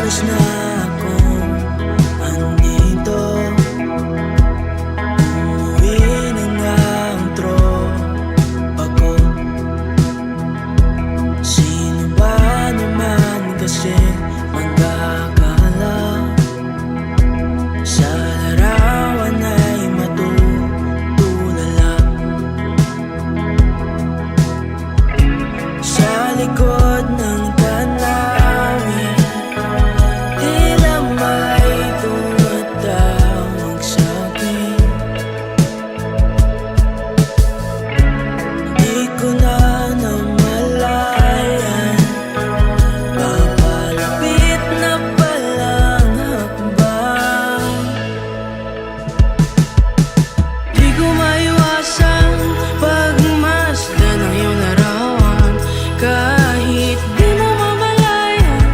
oras na akong andito, umuwi na ng tropa ko. Sino ba naman kasi magkakala sa larawan ay matutulala? Sa likod ng tanawin, tila may tumatawag sa'kin. Di ko na namalayan, papalapit na palang hakbang. Di ko maiwasang pagmasdan ng iyong larawan. Kahit di mo mamalayan,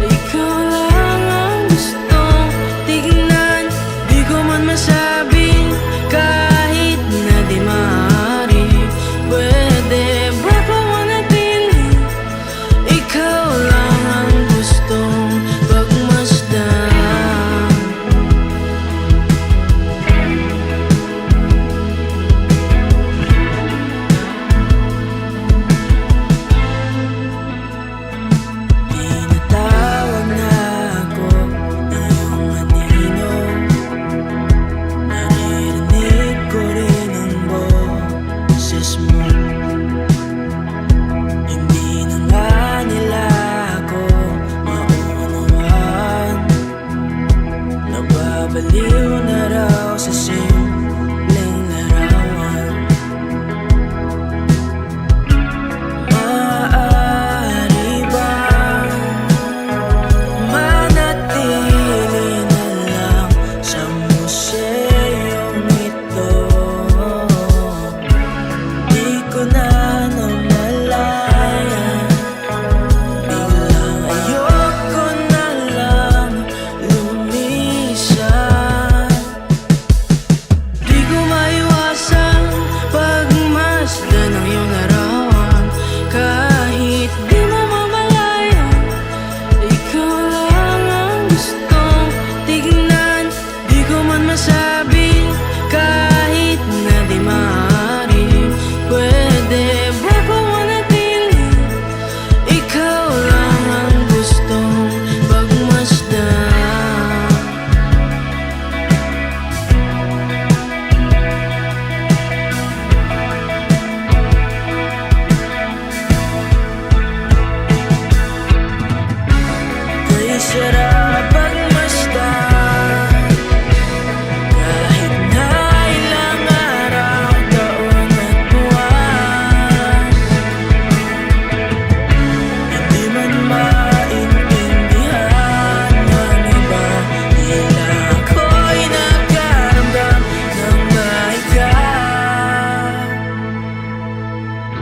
ikaw lang ang gustong tignan. Di ko man masabing kahit na di maaari, pwede ba pamanatili? Ikaw lang ang gustong pagmasdan. Tinatawag na ako ng iyong anino, naririnig ko rin ang boses mo. Hindi na nga nila ako maunawaan, nababaliw na raw sa simpleng larawan. Maaari bang manatili na lang sa museyong ito? Di ko na namalayan, biglang ayoko na lang lumisan. Di ko maiwasang pagmasdan ng iyong larawan. Kahit di mo mamalayan, ikaw lang ang gustong tignan. Di ko man masabing kahit na di maaari, pwede ba pamanatili? Ikaw lang ang gustong pagmasdan. Kay sarap pagmasdan, kahit na ilang araw, taon at buwan. Hindi man maintindihan ng iba, tila ako'y nagkaramdam ng baika.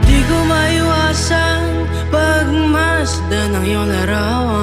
Di ko maiwasang pagmasdan ng iyong larawan.